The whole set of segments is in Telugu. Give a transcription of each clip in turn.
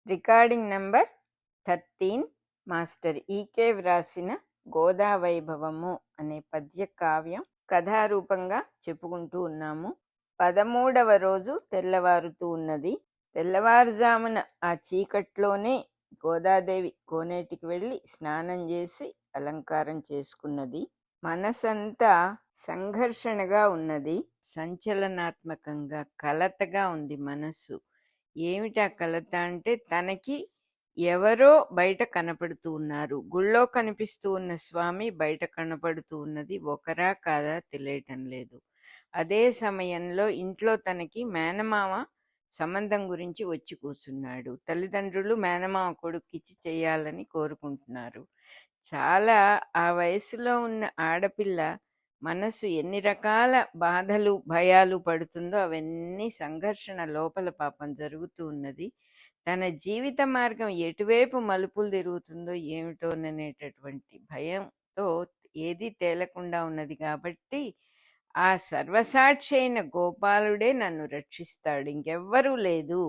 రికార్డింగ్ నంబర్ 13 మాస్టర్ ఈకే వ్రాసిన గోదా వైభవము అనే పద్య కావ్యం కథారూపంగా చెప్పుకుంటూ ఉన్నాము. 13వ రోజు తెల్లవారుతూ ఉన్నది. తెల్లవారుజామున ఆ చీకట్లోనే గోదాదేవి కోనేటికి వెళ్ళి స్నానం చేసి అలంకారం చేసుకున్నది. మనసంతా సంఘర్షణగా ఉన్నది, సంచలనాత్మకంగా కలతగా ఉంది మనస్సు. ఏమిటా కలత అంటే, తనకి ఎవరో బయట కనపడుతూ ఉన్నారు. గుళ్ళో కనిపిస్తూ ఉన్న స్వామి బయట కనపడుతూ ఉన్నది. ఒకరా కాదా తెలియటం లేదు. అదే సమయంలో ఇంట్లో తనకి మేనమామ సంబంధం గురించి వచ్చి కూర్చున్నాడు. తల్లిదండ్రులు మేనమామ కొడుక్కిచ్చి చేయాలని కోరుకుంటున్నారు. చాలా ఆ వయసులో ఉన్న ఆడపిల్ల మనసు ఎన్ని రకాల బాధలు భయాలు పడుతుందో అవన్నీ సంఘర్షణ లోపల పాపం జరుగుతూ ఉన్నది. తన జీవిత మార్గం ఎటువైపు మలుపులు తిరుగుతుందో ఏమిటోననేటటువంటి భయంతో ఏది తేలకుండా ఉన్నది. కాబట్టి ఆ సర్వసాక్షి అయిన గోపాలుడే నన్ను రక్షిస్తాడు, ఇంకెవ్వరూ లేదు,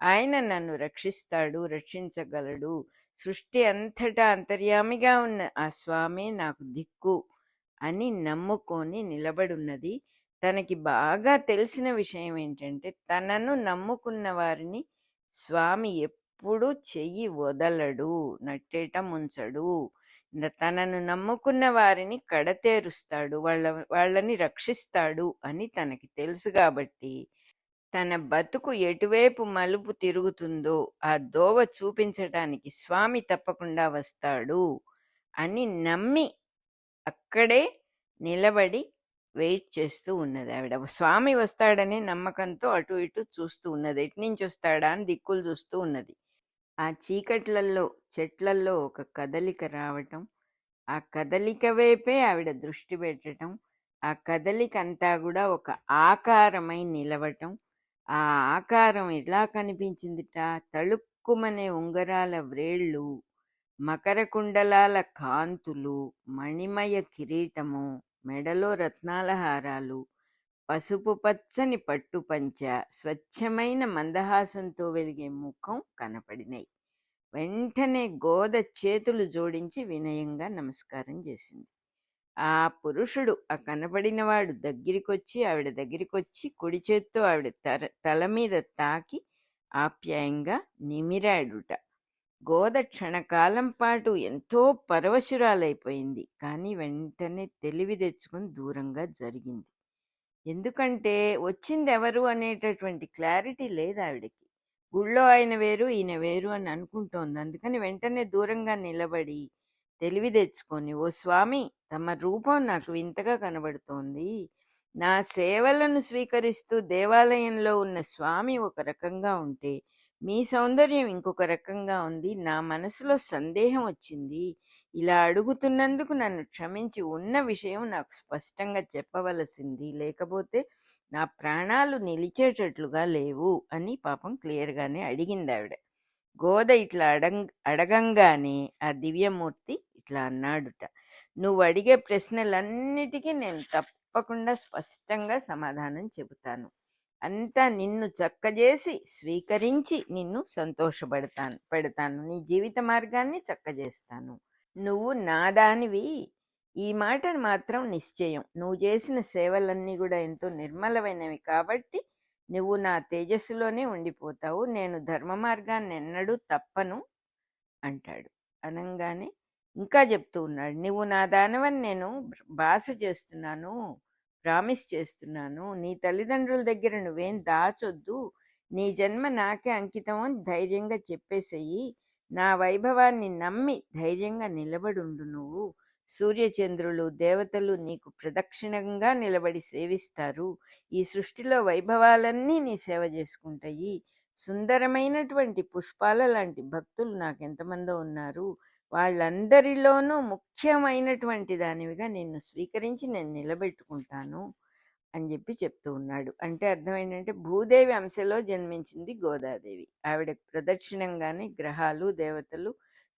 ఆయన నన్ను రక్షిస్తాడు, రక్షించగలడు, సృష్టి అంతటా అంతర్యామిగా ఉన్న ఆ స్వామి నాకు దిక్కు అని నమ్ముకొని నిలబడున్నది. తనకి బాగా తెలిసిన విషయం ఏంటంటే, తనను నమ్ముకున్న వారిని స్వామి ఎప్పుడూ చెయ్యి వదలడు, నట్టేట ముంచడు. తనను నమ్ముకున్న వారిని కడతేరుస్తాడు, వాళ్ళని రక్షిస్తాడు అని తనకి తెలుసు. కాబట్టి తన బతుకు ఎటువైపు మలుపు తిరుగుతుందో ఆ దోవ చూపించటానికి స్వామి తప్పకుండా వస్తాడు అని నమ్మి అక్కడే నిలబడి వెయిట్ చేస్తూ ఉన్నది ఆవిడ. స్వామి వస్తాడనే నమ్మకంతో అటు ఇటు చూస్తూ ఉన్నది. ఎట్నుంచి వస్తాడా అని దిక్కులు చూస్తూ ఉన్నది. ఆ చీకట్లల్లో చెట్లల్లో ఒక కదలిక రావటం, ఆ కదలిక వైపే ఆవిడ దృష్టి పెట్టడం, ఆ కదలిక అంతా కూడా ఒక ఆకారమై నిలవటం. ఆ ఆకారం ఎలా కనిపించిందిట? తళుక్కుమనే ఉంగరాల వ్రేళ్ళు, మకర కుండలాల కాంతులు, మణిమయ కిరీటము, మెడలో రత్నాల హారాలు, పసుపు పచ్చని పట్టు పంచ, స్వచ్ఛమైన మందహాసంతో వెలిగే ముఖం కనపడినాయి. వెంటనే గోద చేతులు జోడించి వినయంగా నమస్కారం చేసింది. ఆ పురుషుడు, ఆ కనపడినవాడు దగ్గరికొచ్చి ఆవిడ దగ్గరికొచ్చి కుడి చేత్తో ఆవిడ తల మీద తాకి ఆప్యాయంగా నిమిరాడుట. గోద క్షణకాలం పాటు ఎంతో పరవశురాలైపోయింది. కానీ వెంటనే తెలివి తెచ్చుకుని దూరంగా జరిగింది. ఎందుకంటే వచ్చింది ఎవరు అనేటటువంటి క్లారిటీ లేదు ఆవిడకి. గుళ్ళో ఆయన వేరు ఈయన వేరు అని అనుకుంటోంది. అందుకని వెంటనే దూరంగా నిలబడి తెలివి తెచ్చుకొని, ఓ స్వామి, తమ రూపం నాకు వింతగా కనబడుతోంది. నా సేవలను స్వీకరిస్తూ దేవాలయంలో ఉన్న స్వామి ఒక రకంగా ఉంటే మీ సౌందర్యం ఇంకొక రకంగా ఉంది. నా మనసులో సందేహం వచ్చింది. ఇలా అడుగుతున్నందుకు నన్ను క్షమించి ఉన్న విషయం నాకు స్పష్టంగా చెప్పవలసింది, లేకపోతే నా ప్రాణాలు నిలిచేటట్లుగా లేవు అని పాపం క్లియర్గానే అడిగింది ఆవిడ. గోద ఇట్లా అడగంగానే ఆ దివ్యమూర్తి ఇట్లా అన్నాడుట, నువ్వు అడిగే ప్రశ్నలన్నిటికీ నేను తప్పకుండా స్పష్టంగా సమాధానం చెబుతాను. అంతా నిన్ను చక్కజేసి స్వీకరించి నిన్ను పెడతాను, నీ జీవిత మార్గాన్ని చక్కజేస్తాను. నువ్వు నాదానివి, ఈ మాటను మాత్రం నిశ్చయం. నువ్వు చేసిన సేవలన్నీ కూడా ఎంతో నిర్మలమైనవి కాబట్టి నువ్వు నా తేజస్సులోనే ఉండిపోతావు. నేను ధర్మ మార్గాన్ని ఎన్నడూ తప్పను అంటాడు. అనంగానే ఇంకా చెప్తూ ఉన్నాడు, నువ్వు నా దానవని నేను భాష చేస్తున్నాను, ప్రామిస్ చేస్తున్నాను. నీ తల్లిదండ్రుల దగ్గర నువ్వేం దాచొద్దు, నీ జన్మ నాకే అంకితం అని ధైర్యంగా చెప్పేసేయి. నా వైభవాన్ని నమ్మి ధైర్యంగా నిలబడుండు. నువ్వు సూర్యచంద్రులు దేవతలు నీకు ప్రదక్షిణంగా నిలబడి సేవిస్తారు. ఈ సృష్టిలో వైభవాలన్నీ నీ సేవ చేసుకుంటాయి. సుందరమైనటువంటి పుష్పాల లాంటి భక్తులు నాకెంతమందో ఉన్నారు. వాళ్ళందరిలోనూ ముఖ్యమైనటువంటి దానివిగా నిన్ను స్వీకరించి నేను నిలబెట్టుకుంటాను అని చెప్పి చెప్తూ ఉన్నాడు. అంటే అర్థం ఏంటంటే, భూదేవి అంశలో జన్మించింది గోదాదేవి. ఆవిడ ప్రదక్షిణంగానే గ్రహాలు దేవతలు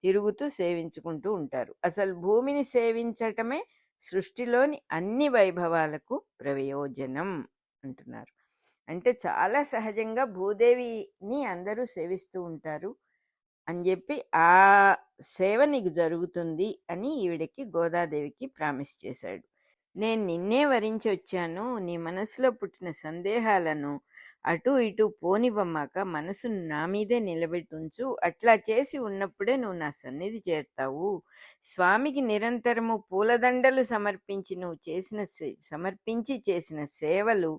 తిరుగుతూ సేవించుకుంటూ ఉంటారు. అసలు భూమిని సేవించటమే సృష్టిలోని అన్ని వైభవాలకు ప్రయోజనం అంటున్నారు. అంటే చాలా సహజంగా భూదేవిని అందరూ సేవిస్తూ ఉంటారు. అని చెప్పి ఆ సేవ నీకు జరుగుతుంది అని ఈవిడకి గోదాదేవికి ప్రామిస్ చేశాడు. నేను నిన్నే వరించి వచ్చాను, నీ మనసులో పుట్టిన సందేహాలను అటు ఇటు పోనివ్వమాక మనసును నా మీదే నిలబెట్టుంచు, అట్లా చేసి ఉన్నప్పుడే నువ్వు నా సన్నిధి చేరుతావు. స్వామికి నిరంతరము పూలదండలు సమర్పించి నువ్వు సమర్పించి చేసిన సేవలు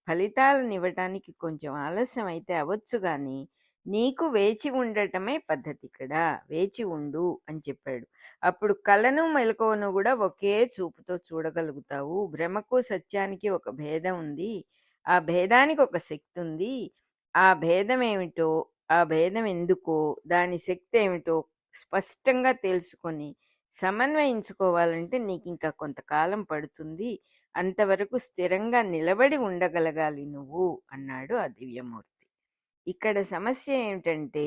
ఫలితాలనివ్వటానికి కొంచెం ఆలస్యం అయితే అవ్వచ్చు గాని నీకు వేచి ఉండటమే పద్ధతి, ఇక్కడ వేచి ఉండు అని చెప్పాడు. అప్పుడు కళను మెలకువను కూడా ఒకే చూపుతో చూడగలుగుతావు. భ్రమకు సత్యానికి ఒక భేదం ఉంది, ఆ భేదానికి ఒక శక్తి ఉంది. ఆ భేదం ఏమిటో, ఆ భేదం ఎందుకో, దాని శక్తి ఏమిటో స్పష్టంగా తెలుసుకొని సమన్వయించుకోవాలంటే నీకు ఇంకా కొంతకాలం పడుతుంది. అంతవరకు స్థిరంగా నిలబడి ఉండగలగాలి నువ్వు అన్నాడు ఆ దివ్యమూర్తి. ఇక్కడ సమస్య ఏమిటంటే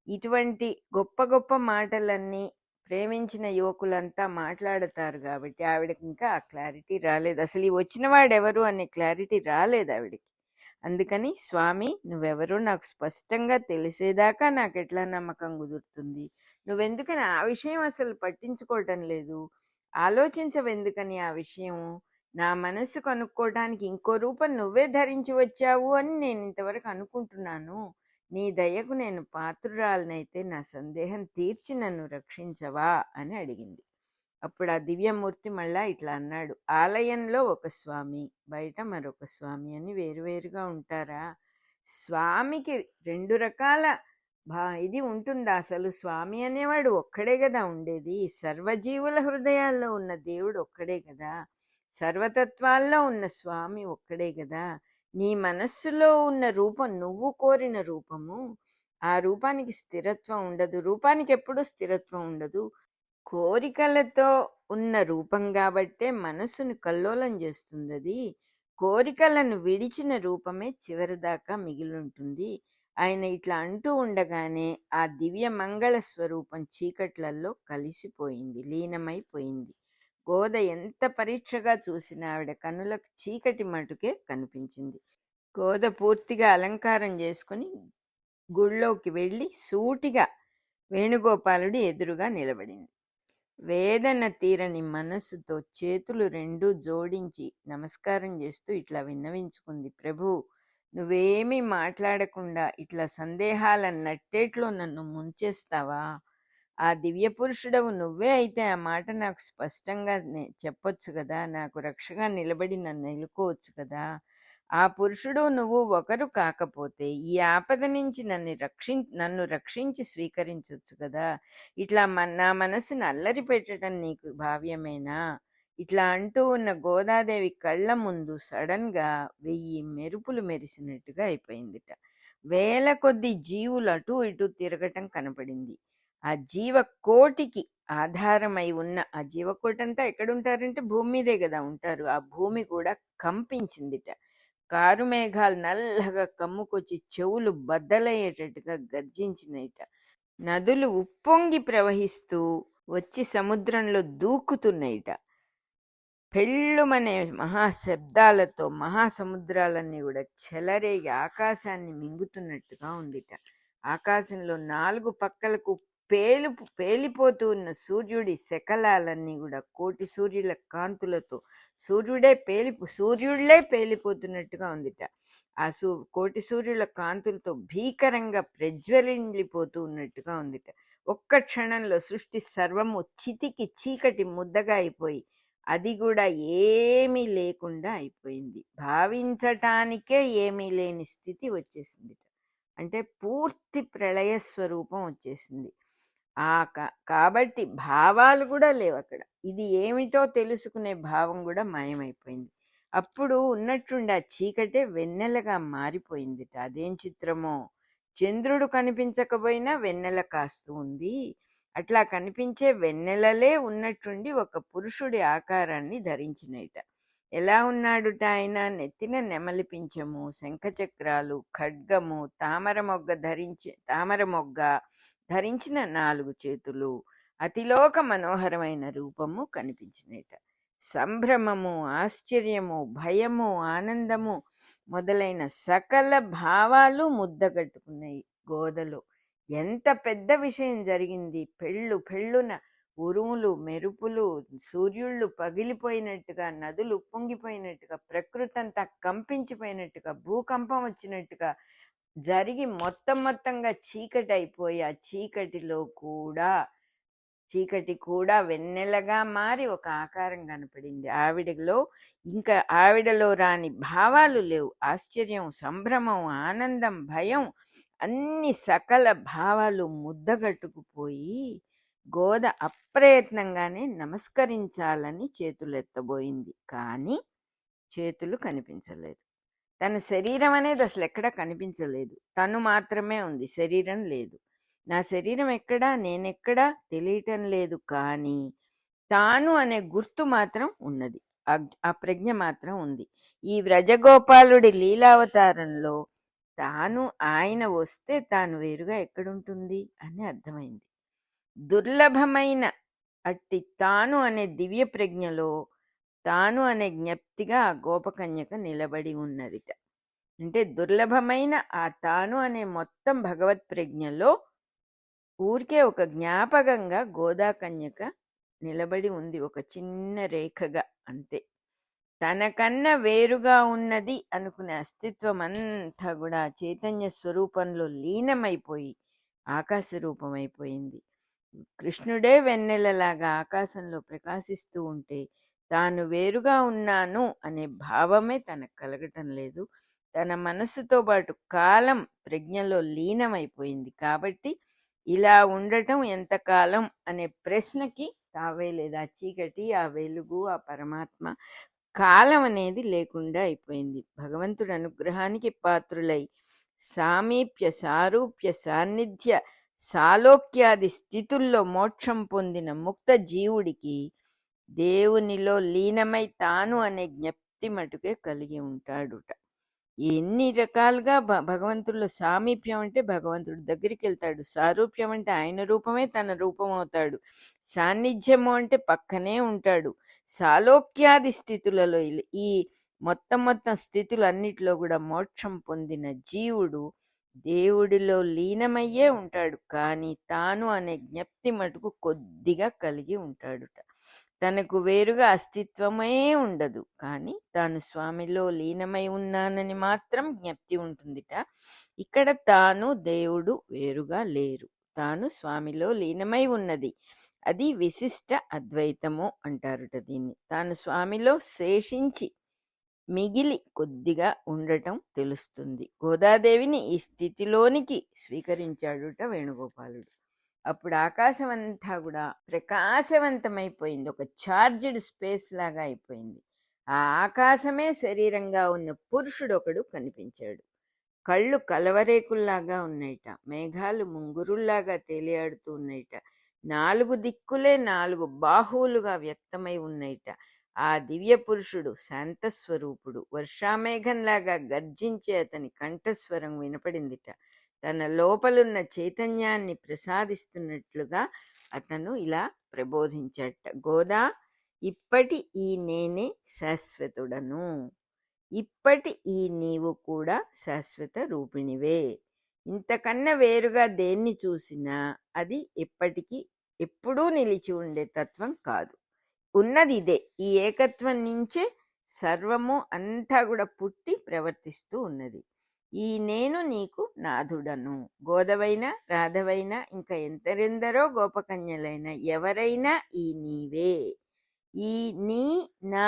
ఇటువంటి గొప్ప గొప్ప మాటలన్నీ ప్రేమించిన యువకులంతా మాట్లాడతారు కాబట్టి ఆవిడకి ఇంకా ఆ క్లారిటీ రాలేదు. అసలు ఈ వచ్చిన వాడెవరు అనే క్లారిటీ రాలేదు ఆవిడకి. అందుకని స్వామి నువ్వెవరో నాకు స్పష్టంగా తెలిసేదాకా నాకు ఎట్లా నమ్మకం కుదురుతుంది, నువ్వెందుకని ఆ విషయం అసలు పట్టించుకోవటం లేదు, ఆలోచించవెందుకని ఆ విషయం, నా మనస్సు కనుక్కోవడానికి ఇంకో రూపం నువ్వే ధరించి వచ్చావు అని నేను ఇంతవరకు అనుకుంటున్నాను. నీ దయకు నేను పాత్రురాలనైతే నా సందేహం తీర్చి నన్ను రక్షించవా అని అడిగింది. అప్పుడు ఆ దివ్యమూర్తి మళ్ళా ఇట్లా అన్నాడు, ఆలయంలో ఒక స్వామి, బయట మరొక స్వామి అని వేరువేరుగా ఉంటారా? స్వామికి రెండు రకాల ఇది ఉంటుందా? అసలు స్వామి అనేవాడు ఒక్కడే కదా ఉండేది. సర్వజీవుల హృదయాల్లో ఉన్న దేవుడు ఒక్కడే కదా, సర్వతత్వాల్లో ఉన్న స్వామి ఒక్కడే కదా. నీ మనస్సులో ఉన్న రూపం నువ్వు కోరిన రూపము, ఆ రూపానికి స్థిరత్వం ఉండదు, రూపానికి ఎప్పుడూ స్థిరత్వం ఉండదు. కోరికలతో ఉన్న రూపం కాబట్టే మనస్సును కల్లోలం చేస్తుంది అది. కోరికలను విడిచిన రూపమే చివరిదాకా మిగిలుంటుంది. ఆయన ఇట్లా అంటూ ఉండగానే ఆ దివ్య మంగళ స్వరూపం చీకట్లలో కలిసిపోయింది, లీనమైపోయింది. గోద ఎంత పరీక్షగా చూసినా ఆవిడ కనులకు చీకటి మటుకే కనిపించింది. గోద పూర్తిగా అలంకారం చేసుకుని గుళ్ళోకి వెళ్ళి సూటిగా వేణుగోపాలుడి ఎదురుగా నిలబడింది. వేదన తీరని మనస్సుతో చేతులు రెండూ జోడించి నమస్కారం చేస్తూ ఇట్లా విన్నవించుకుంది, ప్రభు నువ్వేమీ మాట్లాడకుండా ఇట్లా సందేహాల నట్టేట్లో నన్ను ముంచేస్తావా? ఆ దివ్య పురుషుడవు నువ్వే అయితే ఆ మాట నాకు స్పష్టంగా చెప్పొచ్చు కదా, నాకు రక్షగా నిలబడి నన్ను ఎలుకోవచ్చు కదా. ఆ పురుషుడు నువ్వు ఒకరు కాకపోతే ఈ ఆపద నుంచి నన్ను రక్షించి స్వీకరించవచ్చు కదా. ఇట్లా నా మనసును అల్లరి పెట్టడం నీకు భావ్యమేనా? ఇట్లా అంటూ ఉన్న గోదాదేవి కళ్ళ ముందు సడన్ గా 1000 మెరుపులు మెరిసినట్టుగా అయిపోయిందిట. వేల కొద్ది జీవులు అటు ఇటు తిరగటం కనపడింది. ఆ జీవకోటికి ఆధారమై ఉన్న ఆ జీవకోటి అంతా ఎక్కడుంటారంటే భూమి మీదే కదా ఉంటారు. ఆ భూమి కూడా కంపించిందిట. కారు మేఘాలు నల్లగా కమ్ముకొచ్చి చెవులు బద్దలయ్యేటట్టుగా గర్జించినయిట. నదులు ఉప్పొంగి ప్రవహిస్తూ వచ్చి సముద్రంలో దూకుతున్నాయిట. పెళ్ళుమనే మహాశబ్దాలతో మహాసముద్రాలన్నీ కూడా చెలరేగి ఆకాశాన్ని మింగుతున్నట్టుగా ఉందిట. ఆకాశంలో 4 పక్కలకు పేలిపోతూ ఉన్న సూర్యుడి శకలాలన్నీ కూడా కోటి సూర్యుల కాంతులతో సూర్యుడిలే పేలిపోతున్నట్టుగా ఉందిట. ఆ కోటి సూర్యుల కాంతులతో భీకరంగా ప్రజ్వలిల్లిపోతూ ఉన్నట్టుగా ఉందిట. ఒక్క క్షణంలో సృష్టి సర్వము చితికి చీకటి ముద్దగా అయిపోయి అది కూడా ఏమీ లేకుండా అయిపోయింది. భావించటానికే ఏమీ లేని స్థితి వచ్చేసింది. అంటే పూర్తి ప్రళయ స్వరూపం వచ్చేసింది. కాబట్టి భావాలు కూడా లేవు అక్కడ. ఇది ఏమిటో తెలుసుకునే భావం కూడా మాయమైపోయింది. అప్పుడు ఉన్నట్టుండి ఆ చీకటే వెన్నెలగా మారిపోయిందిట. అదేం చిత్రమో, చంద్రుడు కనిపించకపోయినా వెన్నెల కాస్తూ ఉంది. అట్లా కనిపించే వెన్నెలలే ఉన్నట్టుండి ఒక పురుషుడి ఆకారాన్ని ధరించినట. ఎలా ఉన్నాడుట ఆయన? నెత్తిన నెమలి పింఛము, శంఖచక్రాలు, ఖడ్గము, తామర మొగ్గ ధరించిన 4 చేతులు, అతిలోక మనోహరమైన రూపము కనిపించినట. సంభ్రమము, ఆశ్చర్యము, భయము, ఆనందము మొదలైన సకల భావాలు ముద్దగట్టుకున్నాయి గోదలో. ఎంత పెద్ద విషయం జరిగింది. పెళ్ళున ఉరుములు, మెరుపులు, సూర్యుళ్ళు పగిలిపోయినట్టుగా, నదులు ఉప్పొంగిపోయినట్టుగా, ప్రకృతి అంతా కంపించిపోయినట్టుగా, భూకంపం వచ్చినట్టుగా జరిగి మొత్తంగా చీకటి అయిపోయి, ఆ చీకటి కూడా వెన్నెలగా మారి ఒక ఆకారం కనపడింది. ఇంకా ఆవిడలో రాని భావాలు లేవు. ఆశ్చర్యం, సంభ్రమం, ఆనందం, భయం, అన్ని సకల భావాలు ముద్దగట్టుకుపోయి గోద అప్రయత్నంగానే నమస్కరించాలని చేతులెత్తబోయింది. కానీ చేతులు కనిపించలేదు. తన శరీరం అనేది అసలు ఎక్కడా కనిపించలేదు. తను మాత్రమే ఉంది, శరీరం లేదు. నా శరీరం ఎక్కడా, నేనెక్కడా తెలియటం లేదు. కానీ తాను అనే గుర్తు మాత్రం ఉన్నది. ఆ ప్రజ్ఞ మాత్రం ఉంది. ఈ వ్రజగోపాలుడి లీలావతారంలో ఆయన వస్తే తాను వేరుగా ఎక్కడుంటుంది అని అర్థమైంది. దుర్లభమైన అట్టి తాను అనే దివ్య ప్రజ్ఞలో తాను అనే జ్ఞప్తిగా ఆ గోపకన్యక నిలబడి ఉన్నదిట. అంటే దుర్లభమైన ఆ తాను అనే మొత్తం భగవత్ ప్రజ్ఞలో ఊరికే ఒక జ్ఞాపకంగా గోదాకన్యక నిలబడి ఉంది, ఒక చిన్న రేఖగా, అంతే. తనకన్నా వేరుగా ఉన్నది అనుకునే అస్తిత్వం అంతా కూడా చైతన్య స్వరూపంలో లీనమైపోయి ఆకాశ రూపమైపోయింది. కృష్ణుడే వెన్నెలలాగా ఆకాశంలో ప్రకాశిస్తూ ఉంటే తాను వేరుగా ఉన్నాను అనే భావమే తనకు కలగటం లేదు. తన మనస్సుతో పాటు కాలం ప్రజ్ఞలో లీనమైపోయింది. కాబట్టి ఇలా ఉండటం ఎంతకాలం అనే ప్రశ్నకి తావే లేదు. ఆ చీకటి, ఆ వెలుగు, ఆ పరమాత్మ, కాలం అనేది లేకుండా అయిపోయింది. భగవంతుడి అనుగ్రహానికి పాత్రులై సామీప్య, సారూప్య, సాన్నిధ్య, సాలోక్యాది స్థితుల్లో మోక్షం పొందిన ముక్త జీవుడికి దేవునిలో లీనమై తాను అనే జ్ఞప్తి మటుకే కలిగి ఉంటాడుట. ఎన్ని రకాలుగా భగవంతుల్లో సామీప్యం అంటే భగవంతుడి దగ్గరికి వెళ్తాడు, సారూప్యం అంటే ఆయన రూపమే తన రూపం అవుతాడు, సాన్నిధ్యము అంటే పక్కనే ఉంటాడు, సాలోక్యాది స్థితులలో ఈ మొత్తం స్థితులన్నిటిలో కూడా మోక్షం పొందిన జీవుడు దేవుడిలో లీనమయ్యే ఉంటాడు. కానీ తాను అనే జ్ఞప్తి మటుకు కొద్దిగా కలిగి ఉంటాడుట. తనకు వేరుగా అస్తిత్వమే ఉండదు. కానీ తాను స్వామిలో లీనమై ఉన్నానని మాత్రం జ్ఞప్తి ఉంటుందిట. ఇక్కడ తాను దేవుడు వేరుగా లేరు, తాను స్వామిలో లీనమై ఉన్నది. అది విశిష్ట అద్వైతము అంటారుట దీన్ని. తాను స్వామిలో శేషించి మిగిలి కొద్దిగా ఉండటం తెలుస్తుంది. గోదాదేవిని ఈ స్థితిలోనికి స్వీకరించాడుట వేణుగోపాలుడు. అప్పుడు ఆకాశం అంతా కూడా ప్రకాశవంతమైపోయింది, ఒక ఛార్జ్డ్ స్పేస్ లాగా అయిపోయింది. ఆ ఆకాశమే శరీరంగా ఉన్న పురుషుడు ఒకడు కనిపించాడు. కళ్ళు కలవరేకుల్లాగా ఉన్నాయిట, మేఘాలు ముంగురుల్లాగా తేలియాడుతూ ఉన్నాయిట, 4 దిక్కులే 4 బాహువులుగా వ్యక్తమై ఉన్నాయిట. ఆ దివ్య పురుషుడు శాంతస్వరూపుడు. వర్షామేఘంలాగా గర్జించే అతని కంఠస్వరం వినపడిందిట. తన లోపలున్న చైతన్యాన్ని ప్రసాదిస్తున్నట్లుగా అతను ఇలా ప్రబోధించట. గోదా, ఇప్పటి ఈ నేనే శాశ్వతుడను, ఇప్పటి ఈ నీవు కూడా శాశ్వత రూపిణివే. ఇంతకన్నా వేరుగా దేన్ని చూసినా అది ఎప్పుడూ నిలిచి ఉండే తత్వం కాదు. ఉన్నది ఇదే. ఈ ఏకత్వం నుంచే సర్వము అంతా కూడా పుట్టి ప్రవర్తిస్తూ ఉన్నది. ఈ నేను నీకు నాథుడను. గోదవైనా, రాధవైనా, ఇంకా ఎందరెందరో గోపకన్యలైనా ఎవరైనా ఈ నీవే. ఈ నీ నా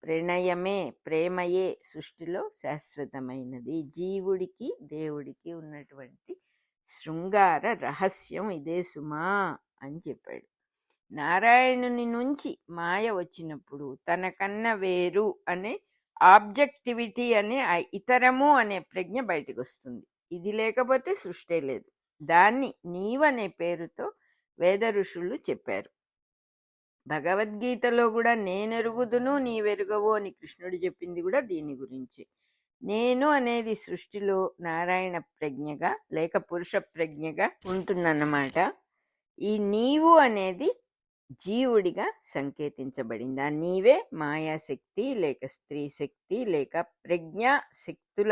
ప్రణయమే, ప్రేమయే సృష్టిలో శాశ్వతమైనది. జీవుడికి దేవుడికి ఉన్నటువంటి శృంగార రహస్యం ఇదే సుమా అని చెప్పాడు. నారాయణుని నుంచి మాయ వచ్చినప్పుడు తనకన్నా వేరు అనే ఆబ్జెక్టివిటీ అనే ఇతరము అనే ప్రజ్ఞ బయటకు వస్తుంది. ఇది లేకపోతే సృష్టి లేదు. దాన్ని నీవనే పేరుతో వేద ఋషులు చెప్పారు. భగవద్గీతలో కూడా నేనెరుగుదును నీవెరుగవు అని కృష్ణుడు చెప్పింది కూడా దీని గురించి. నేను అనేది సృష్టిలో నారాయణ ప్రజ్ఞగా లేక పురుష ప్రజ్ఞగా ఉంటుందన్నమాట. ఈ నీవు అనేది జీవుడిగా సంకేతించబడింది. ఆ నీవే మాయాశక్తి లేక స్త్రీ శక్తి లేక ప్రజ్ఞా శక్తుల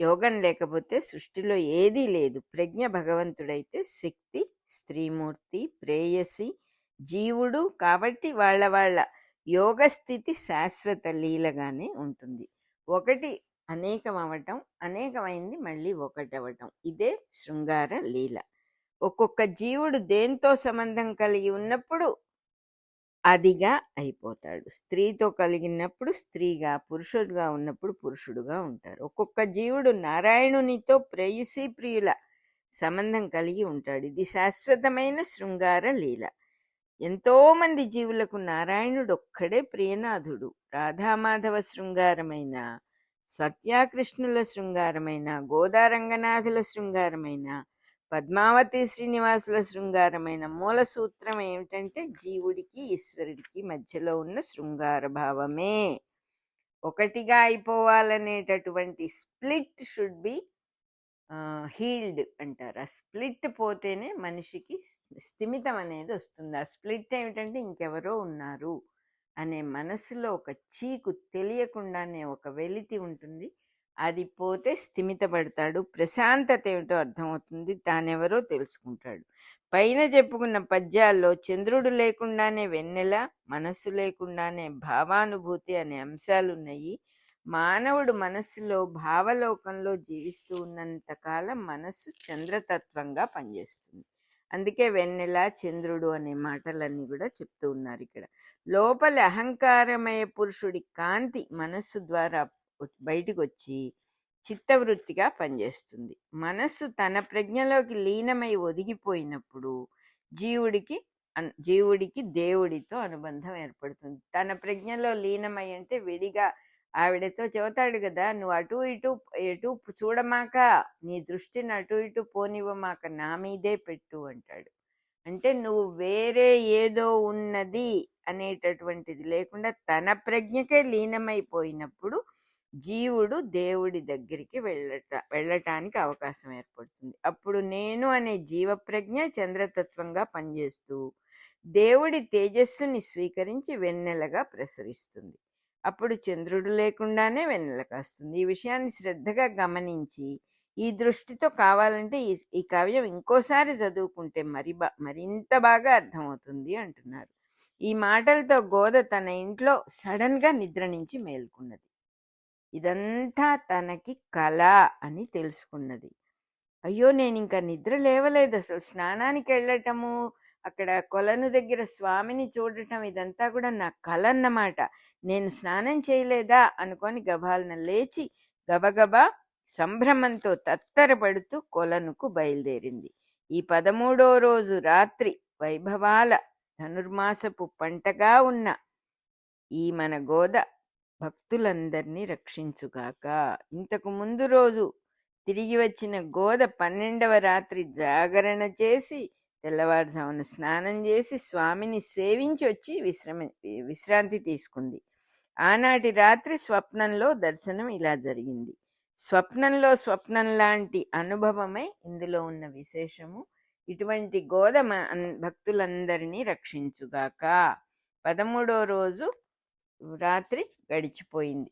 యోగం లేకపోతే సృష్టిలో ఏదీ లేదు. ప్రజ్ఞ భగవంతుడైతే శక్తి స్త్రీమూర్తి, ప్రేయసి జీవుడు. కాబట్టి వాళ్ళ వాళ్ళ యోగ స్థితి శాశ్వత లీలగానే ఉంటుంది. ఒకటి అనేకం అవటం, అనేకమైంది మళ్ళీ ఒకటవటం, ఇదే శృంగార లీల. ఒక్కొక్క జీవుడు దేంతో సంబంధం కలిగి ఉన్నప్పుడు అదిగా అయిపోతాడు. స్త్రీతో కలిగినప్పుడు స్త్రీగా, పురుషుడుగా ఉన్నప్పుడు పురుషుడుగా ఉంటారు. ఒక్కొక్క జీవుడు నారాయణునితో ప్రేయసీ ప్రియుల సంబంధం కలిగి ఉంటాడు. ఇది శాశ్వతమైన శృంగార లీల. ఎంతో మంది జీవులకు నారాయణుడు ఒక్కడే ప్రియనాథుడు. రాధామాధవ శృంగారమైన, సత్యాకృష్ణుల శృంగారమైన, గోదారంగనాథుల శృంగారమైన, పద్మావతి శ్రీనివాసుల శృంగారమైన మూల సూత్రం ఏమిటంటే జీవుడికి ఈశ్వరుడికి మధ్యలో ఉన్న శృంగార భావమే. ఒకటిగా అయిపోవాలనేటటువంటి స్ప్లిట్ షుడ్ బి హీల్డ్ అంటారు. ఆ స్ప్లిట్ పోతేనే మనిషికి స్థిమితం అనేది వస్తుంది. ఆ స్ప్లిట్ ఏమిటంటే ఇంకెవరో ఉన్నారు అనే మనసులో ఒక చీకు, తెలియకుండానే ఒక వెలితి ఉంటుంది. అది పోతే స్థిమితపడతాడు. ప్రశాంతత ఏమిటో అర్థమవుతుంది. తానెవరో తెలుసుకుంటాడు. పైన చెప్పుకున్న పద్యాల్లో చంద్రుడు లేకుండానే వెన్నెల, మనస్సు లేకుండానే భావానుభూతి అనే అంశాలున్నాయి. మానవుడు మనస్సులో భావలోకంలో జీవిస్తూ ఉన్నంతకాలం మనస్సు చంద్రతత్వంగా పనిచేస్తుంది. అందుకే వెన్నెల, చంద్రుడు అనే మాటలన్నీ కూడా చెప్తూ ఉన్నారు ఇక్కడ. లోపల అహంకారమయ పురుషుడి కాంతి మనస్సు ద్వారా బయటికి వచ్చి చిత్తవృత్తిగా పనిచేస్తుంది. మనస్సు తన ప్రజ్ఞలోకి లీనమై ఒదిగిపోయినప్పుడు జీవుడికి దేవుడితో అనుబంధం ఏర్పడుతుంది. తన ప్రజ్ఞలో లీనమై అంటే విడిగా ఆవిడతో చెబుతాడు కదా, నువ్వు అటు ఎటు చూడమాక, నీ దృష్టిని అటు ఇటు పోనివ్వమాక, నా మీదే పెట్టు అంటాడు. అంటే నువ్వు వేరే ఏదో ఉన్నది అనేటటువంటిది లేకుండా తన ప్రజ్ఞకే లీనమైపోయినప్పుడు జీవుడు దేవుడి దగ్గరికి వెళ్ళటానికి అవకాశం ఏర్పడుతుంది. అప్పుడు నేను అనే జీవప్రజ్ఞ చంద్రతత్వంగా పనిచేస్తూ దేవుడి తేజస్సుని స్వీకరించి వెన్నెలగా ప్రసరిస్తుంది. అప్పుడు చంద్రుడు లేకుండానే వెన్నెల కాస్తుంది. ఈ విషయాన్ని శ్రద్ధగా గమనించి ఈ దృష్టితో కావాలంటే ఈ కావ్యం ఇంకోసారి చదువుకుంటే మరింత బాగా అర్థమవుతుంది అంటున్నారు. ఈ మాటలతో గోద తన ఇంట్లో సడన్ గా నిద్ర నుంచి మేల్కొన్నది. ఇదంతా తనకి కళ అని తెలుసుకున్నది. అయ్యో, నేను ఇంకా నిద్ర లేవలేదు, అసలు స్నానానికి వెళ్ళటము, అక్కడ కొలను దగ్గర స్వామిని చూడటం, ఇదంతా కూడా నా కళ అన్నమాట. నేను స్నానం చేయలేదా అనుకొని గబాలన లేచి గబగబా సంభ్రమంతో తత్తరపడుతూ కొలనుకు బయలుదేరింది. ఈ 13వ రోజు రాత్రి వైభవాల ధనుర్మాసపు పంటగా ఉన్న ఈ మన గోద భక్తులందరినీ రక్షించుగాక. ఇంతకు ముందు రోజు తిరిగి వచ్చిన గోద 12వ రాత్రి జాగరణ చేసి తెల్లవారుజామున స్నానం చేసి స్వామిని సేవించి వచ్చి విశ్రాంతి తీసుకుంది. ఆనాటి రాత్రి స్వప్నంలో దర్శనం ఇలా జరిగింది. స్వప్నం లాంటి అనుభవమే ఇందులో ఉన్న విశేషము. ఇటువంటి గోద భక్తులందరినీ రక్షించుగాక. 13వ రోజు రాత్రి గడిచిపోయింది.